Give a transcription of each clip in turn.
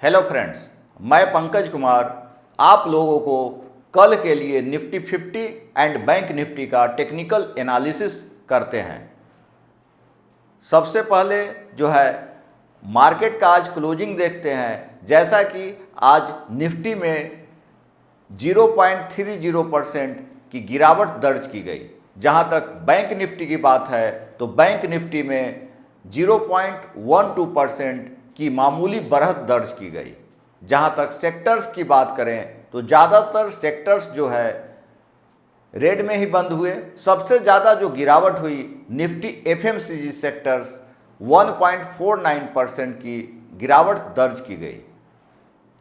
Hello friends, मैं पंकज कुमार आप लोगों को कल के लिए निफ्टी 50 एंड बैंक निफ्टी का टेक्निकल एनालिसिस करते हैं। सबसे पहले जो है मार्केट का आज क्लोजिंग देखते हैं। जैसा कि आज निफ्टी में 0.30% की गिरावट दर्ज की गई। जहां तक बैंक निफ्टी की बात है तो बैंक निफ्टी में 0.12% की मामूली बढ़त दर्ज की गई। जहां तक सेक्टर्स की बात करें तो ज़्यादातर सेक्टर्स जो है रेड में ही बंद हुए। सबसे ज़्यादा जो गिरावट हुई निफ्टी एफएमसीजी सेक्टर्स 1.49% की गिरावट दर्ज की गई।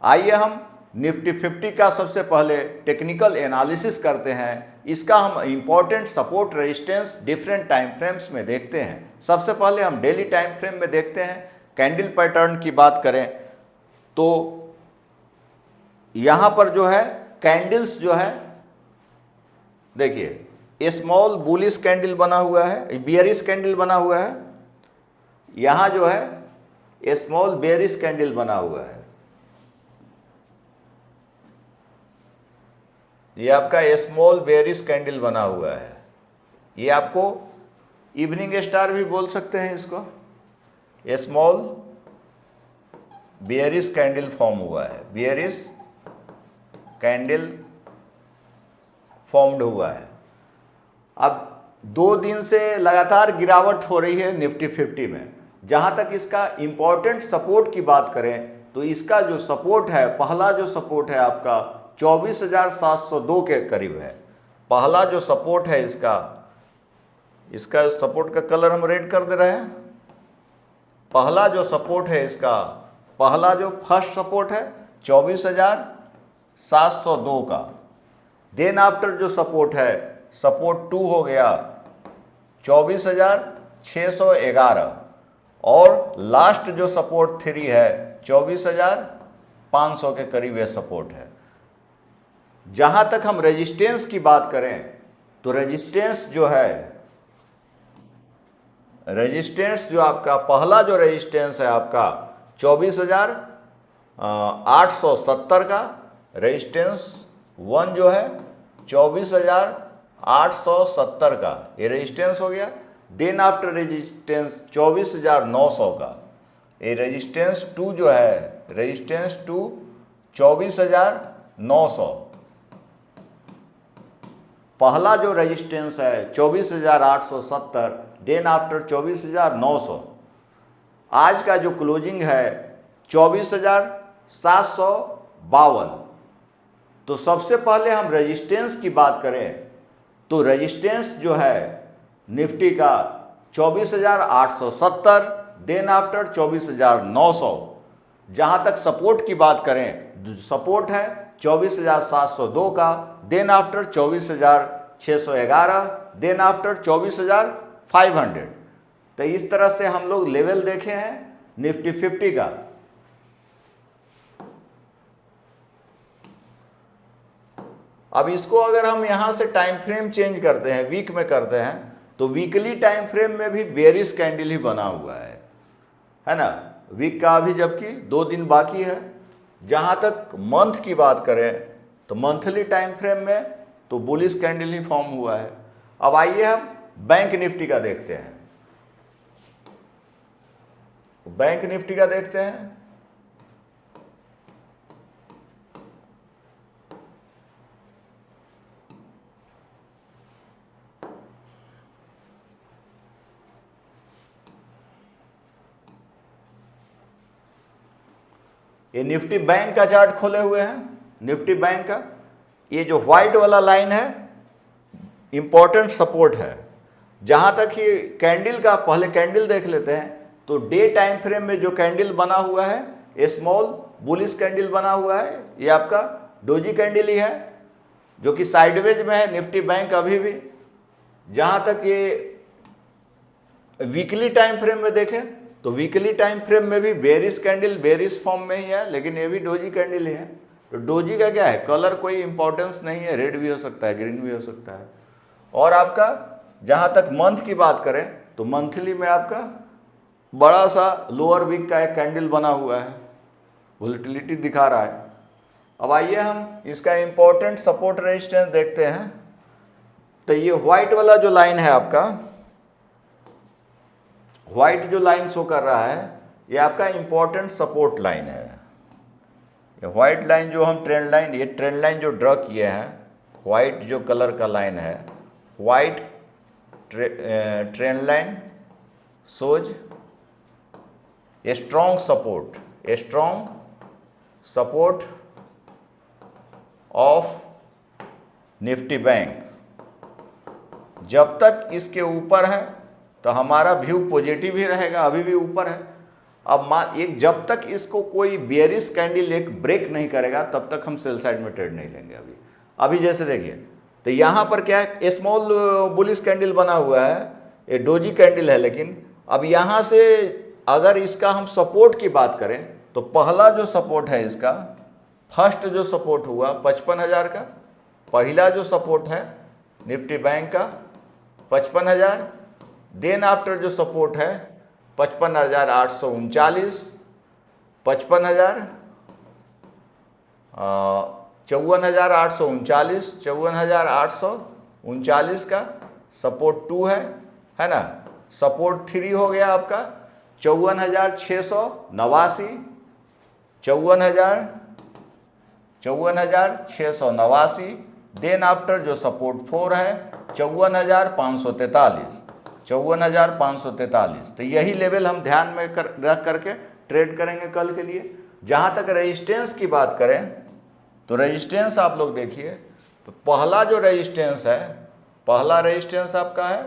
आइए हम निफ्टी 50 का सबसे पहले टेक्निकल एनालिसिस करते हैं। इसका हम important support resistance different time frames में देखते हैं। सबसे पहले हम डेली टाइम फ्रेम में देखते हैं। कैंडल पैटर्न की बात करें तो यहाँ पर जो है कैंडल्स जो है देखिए स्मॉल बुलिश कैंडल बना हुआ है, बियरिश कैंडल बना हुआ है। यहाँ जो है स्मॉल बेयरिश कैंडल बना हुआ है। ये आपका स्मॉल बेयरिश कैंडल बना हुआ है। ये आपको इवनिंग स्टार भी बोल सकते हैं इसको। स्मॉल बेयरिश कैंडल फॉर्म हुआ है, बेयरिश कैंडल फॉर्म्ड हुआ है। अब 2 दिन से लगातार गिरावट हो रही है निफ्टी 50 में। जहां तक इसका इंपॉर्टेंट सपोर्ट की बात करें तो इसका जो सपोर्ट है, पहला जो सपोर्ट है आपका 24,702 के करीब है। पहला जो सपोर्ट है इसका सपोर्ट का कलर हम रेड कर दे रहे हैं। पहला जो सपोर्ट है पहला जो फर्स्ट सपोर्ट है 24,702 का। देन आफ्टर जो सपोर्ट है सपोर्ट 2 हो गया 24,611 और लास्ट जो सपोर्ट 3 है 24,500 के करीब यह सपोर्ट है। जहां तक हम रेजिस्टेंस की बात करें तो रेजिस्टेंस जो आपका पहला जो रेजिस्टेंस है आपका 24,870 का। रेजिस्टेंस 1 जो है 24,870 का ये रेजिस्टेंस हो गया। देन आफ्टर रेजिस्टेंस 24,900 का। ये रेजिस्टेंस 2 जो है रेजिस्टेंस 2 24,900। पहला जो रेजिस्टेंस है 24,870, देन आफ्टर 24,900। आज का जो क्लोजिंग है 24,752। तो सबसे पहले हम रेजिस्टेंस की बात करें तो रेजिस्टेंस जो है निफ्टी का 24,870, देन आफ्टर 24,900। जहां तक सपोर्ट की बात करें सपोर्ट है 24,702 का, देन आफ्टर 24,611, देन आफ्टर 24,500। तो इस तरह से हम लोग लेवल देखे हैं निफ्टी 50 का। अब इसको अगर हम यहां से टाइम फ्रेम चेंज करते हैं, वीक में करते हैं तो वीकली टाइम फ्रेम में भी बेयरिश कैंडल ही बना हुआ है ना। वीक का अभी जबकि 2 दिन बाकी है। जहां तक मंथ की बात करें तो मंथली टाइम फ्रेम में तो बुलिश कैंडल ही फॉर्म हुआ है। अब आइए हम बैंक निफ्टी का देखते हैं। बैंक निफ्टी का देखते हैं। ये निफ्टी बैंक का चार्ट खोले हुए हैं। निफ्टी बैंक का ये जो व्हाइट वाला लाइन है इंपॉर्टेंट सपोर्ट है। जहां तक ये कैंडल का पहले कैंडल देख लेते हैं तो डे टाइम फ्रेम में जो कैंडल बना हुआ है स्मॉल बुलिश कैंडल बना हुआ है। ये आपका डोजी कैंडल ही है जो कि साइडवेज में है निफ्टी बैंक अभी भी। जहां तक ये वीकली टाइम फ्रेम में देखें तो वीकली टाइम फ्रेम में भी बेयरिश कैंडल बेयरिश फॉर्म में ही है, लेकिन ये भी डोजी कैंडल ही है। तो डोजी का क्या है, कलर कोई इंपॉर्टेंस नहीं है, रेड भी हो सकता है, ग्रीन भी हो सकता है। और आपका जहां तक मंथ की बात करें तो मंथली में आपका बड़ा सा लोअर वीक का एक कैंडल बना हुआ है। वोलेटिलिटी दिखा रहा है। अब आइए हम इसका इंपॉर्टेंट सपोर्ट रेजिस्टेंस देखते हैं। तो ये व्हाइट वाला जो लाइन है आपका, व्हाइट जो लाइन शो कर रहा है, ये आपका इंपॉर्टेंट सपोर्ट लाइन है। ये व्हाइट लाइन जो हम ट्रेंड लाइन, ये ट्रेंड लाइन जो ड्रॉ किए हैं, व्हाइट जो कलर का लाइन है, white trend line shows a strong support of Nifty bank. जब तक इसके ऊपर है तो हमारा व्यू पॉजिटिव ही रहेगा, अभी भी ऊपर है। अब एक जब तक इसको कोई बेयरिश कैंडल एक ब्रेक नहीं करेगा तब तक हम सेल साइड में ट्रेड नहीं लेंगे। अभी जैसे देखिए, तो यहाँ पर क्या है, स्मॉल बुलिश कैंडल बना हुआ है, ये डोजी कैंडल है, लेकिन अब यहाँ से अगर इसका हम सपोर्ट की बात करें तो पहला जो सपोर्ट है इसका, फर्स्ट जो सपोर्ट हुआ 55,000 का, पहला जो सपोर्ट है निफ्टी बैंक का 55,000। देन आफ्टर जो सपोर्ट है 55,839, 55,000, 54,839, 54,839 का सपोर्ट 2 है ना। सपोर्ट 3 हो गया आपका 54,689, 54,689। देन आफ्टर जो सपोर्ट 4 है 54,543, 54,543। तो यही लेवल हम ध्यान में रख करके ट्रेड करेंगे कल के लिए। जहाँ तक रेजिस्टेंस की बात करें तो रेजिस्टेंस आप लोग देखिए, तो पहला जो रेजिस्टेंस है, पहला रेजिस्टेंस आपका है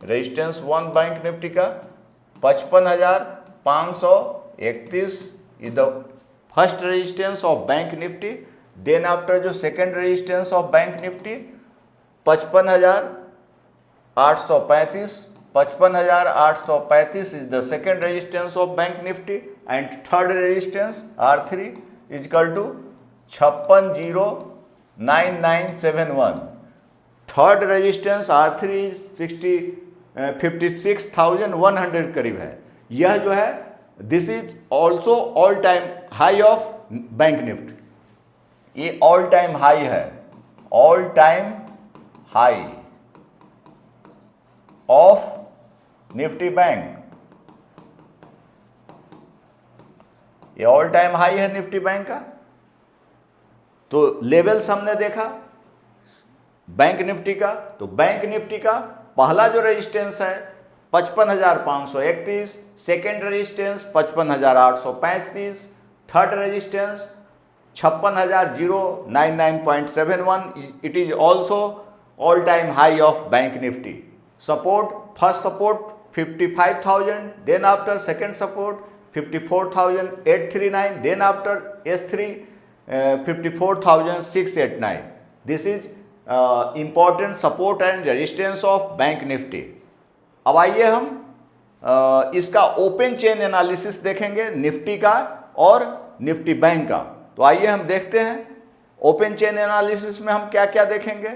रेजिस्टेंस 1 बैंक निफ्टी का 55,531 is the first resistance of bank Nifty. Then after जो second resistance of bank Nifty 55,835, 55,835 is the second resistance of bank Nifty and third resistance R3 is equal to 56,09971। Third resistance R3 56,100 करीब है। यह जो है this is also all time high of bank Nifty, ये all time high है, all time high of Nifty bank, ये all time high है Nifty bank का। तो लेवल्स हमने देखा बैंक निफ्टी का, तो बैंक निफ्टी का पहला जो रेजिस्टेंस है 55,531, second resistance 55,835, third resistance 56,099.71, it is also all time high of bank Nifty. Support, first support 55,000, then after second support 54,839, then after S3 54,689। This is important support and resistance of Bank Nifty. अब आइए हम इसका open chain analysis देखेंगे Nifty का और Nifty bank का। तो आइए हम देखते हैं ओपन चेन एनालिसिस में हम क्या क्या देखेंगे।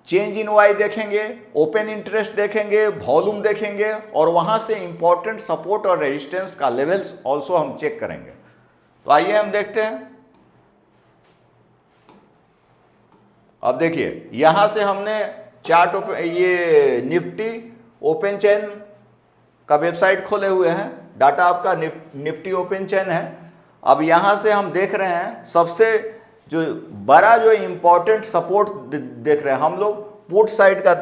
चेंज इन वाई देखेंगे, ओपन इंटरेस्ट देखेंगे, वॉल्यूम देखेंगे, और वहां से इंपॉर्टेंट सपोर्ट और रेजिस्टेंस का लेवल्स ऑल्सो हम चेक करेंगे। तो आइए हम देखते हैं। अब देखिए, यहां से हमने चार्ट ये निफ्टी ओपन चेन का वेबसाइट खोले हुए हैं, डाटा आपका निफ्टी ओपन चेन है। अब यहां से हम देख रहे हैं सबसे जो बड़ा जो इम्पोर्टेंट सपोर्ट देख रहे हैं हम लोग, पुट साइड का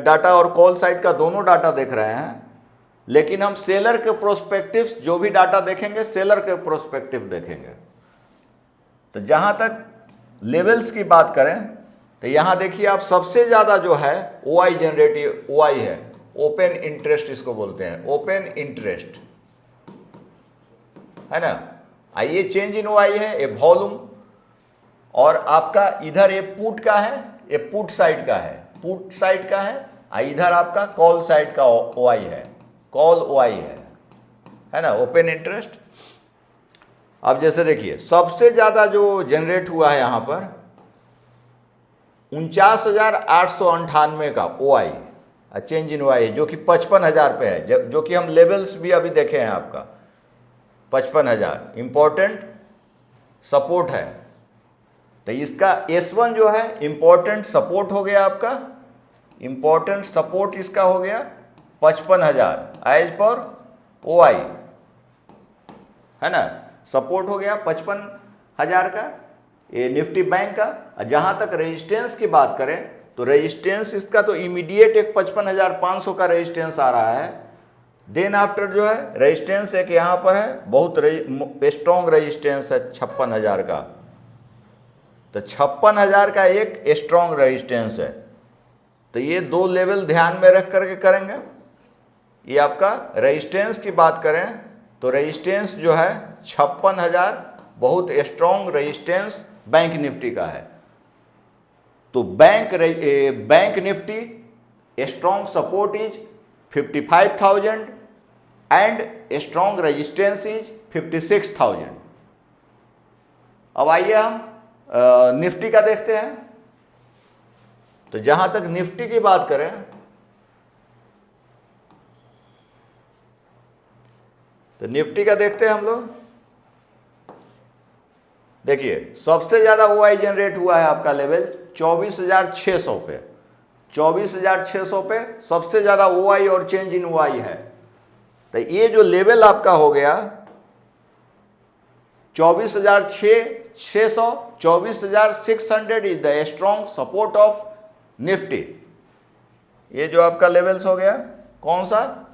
डाटा और कॉल साइड का दोनों डाटा देख रहे हैं, लेकिन हम सेलर के प्रोस्पेक्टिव्स जो भी डाटा देखेंगे सेलर के प्रोस्पेक्टिव देखेंगे। तो जहां तक लेवल्स की बात करें तो यहां देखिए आप, सबसे ज्यादा जो है OI जनरेटिव OI है, ओपन इंटरेस्ट इसको बोलते हैं, ओपन इंटरेस्ट है ना। आइए चेंज इन OI है, ये वॉल्यूम, और आपका इधर ये पुट का है, ये पुट साइड का है, पुट साइड का है, इधर आपका कॉल साइड का OI है, कॉल OI है ना, ओपन इंटरेस्ट। अब जैसे देखिए सबसे ज्यादा जो जनरेट हुआ है यहां पर 49,898 का OI चेंज इन OI, जो कि 55,000 पे है, जो कि हम लेवल्स भी अभी देखे हैं आपका 55,000 इंपॉर्टेंट सपोर्ट है। तो इसका S1 जो है इंपॉर्टेंट सपोर्ट हो गया आपका, इंपॉर्टेंट सपोर्ट इसका हो गया 55,000 एज पर OI, है ना, सपोर्ट हो गया 55,000 का ये निफ्टी बैंक का। जहाँ तक रेजिस्टेंस की बात करें तो रेजिस्टेंस इसका तो इमीडिएट एक 55,500 का रेजिस्टेंस आ रहा है। देन आफ्टर जो है रेजिस्टेंस एक यहाँ पर है, बहुत स्ट्रॉन्ग रेजिस्टेंस है 56,000 का। तो 56,000 का एक स्ट्रॉन्ग रेजिस्टेंस है। तो ये दो लेवल ध्यान में रख करके करेंगे। ये आपका रेजिस्टेंस की बात करें तो रेजिस्टेंस जो है 56,000 बहुत स्ट्रॉन्ग रेजिस्टेंस बैंक निफ्टी का है। तो bank Nifty strong support is 55,000 and strong resistance is 56,000। अब आइए हम निफ्टी का देखते हैं। तो जहां तक निफ्टी की बात करें तो निफ्टी का देखते हैं हम लोग। देखिए सबसे ज्यादा OI जनरेट हुआ है आपका लेवल 24,600 पे, 24,600 पे सबसे ज्यादा OI और चेंज इन OI है। तो ये जो लेवल आपका हो गया 24,600, 24,600 is the strong support of Nifty. ये जो आपका लेवल्स हो गया कौन सा,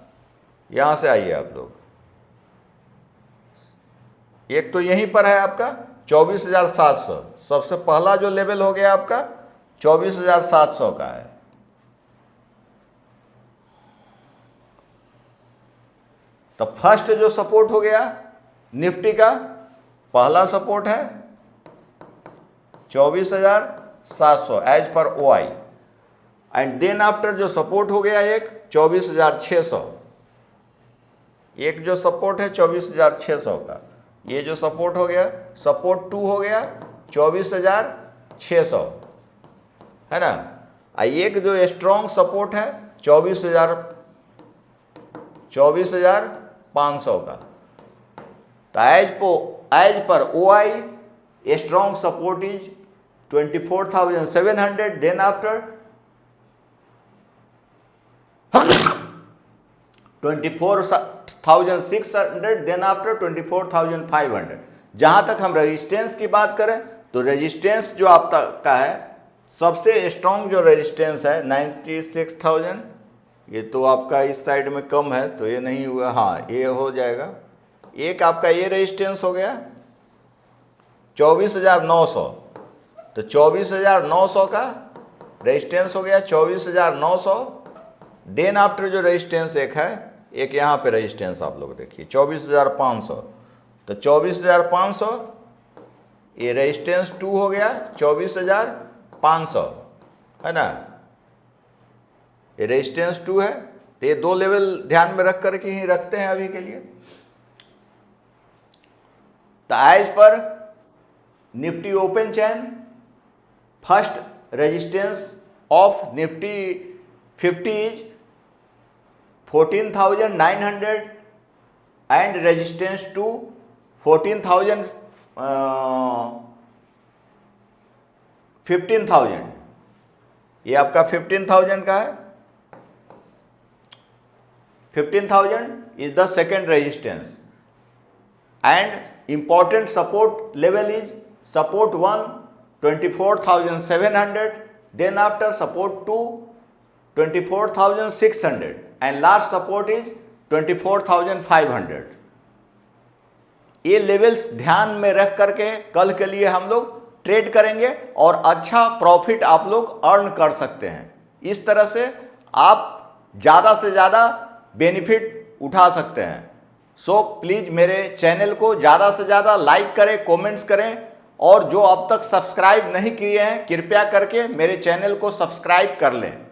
यहां से आइए आप लोग, एक तो यहीं पर है आपका 24,700, सबसे पहला जो लेवल हो गया आपका 24,700 का है। तो फर्स्ट जो सपोर्ट हो गया निफ्टी का पहला सपोर्ट है 24,700 as per OI and then after जो सपोर्ट हो गया एक 24,600, एक जो सपोर्ट है 24,600 का, ये जो सपोर्ट हो गया सपोर्ट 2 हो गया 24,600, है ना। एक जो स्ट्रॉन्ग सपोर्ट है 24,500 का। तो as per OI strong support is 24,700, then after 24,600, then after 24,500। जहां तक हम रेजिस्टेंस की बात करें तो रेजिस्टेंस जो आपका है सबसे स्ट्रॉन्ग जो रेजिस्टेंस है 96,000, ये तो आपका इस साइड में कम है तो ये नहीं हुआ, हाँ ये हो जाएगा। एक आपका ये रेजिस्टेंस हो गया 24,900, तो 24,900 का रेजिस्टेंस हो गया 24,900। देन आफ्टर जो रेजिस्टेंस एक है, एक यहाँ पे रेजिस्टेंस आप लोग देखिए 24,500, तो 24,500 ये रेजिस्टेंस 2 हो गया 24,500, है ना, ये रेजिस्टेंस 2 है। तो ये दो लेवल ध्यान में रख करके ही रखते हैं अभी के लिए। तो as per Nifty open chain first resistance of Nifty 50 is 14,900 and resistance two 15,000, ये आपका 15,000 का है। 15,000 is the second resistance and important support level is support 1 24,700, then after support 2 24,600 and last support is 24,500। ये लेवल्स ध्यान में रख करके कल के लिए हम लोग ट्रेड करेंगे और अच्छा प्रॉफिट आप लोग अर्न कर सकते हैं। इस तरह से आप ज़्यादा से ज़्यादा बेनिफिट उठा सकते हैं। सो प्लीज़ मेरे चैनल को ज़्यादा से ज़्यादा लाइक करें, कमेंट्स करें, और जो अब तक सब्सक्राइब नहीं किए हैं कृपया करके मेरे चैनल को सब्सक्राइब कर लें।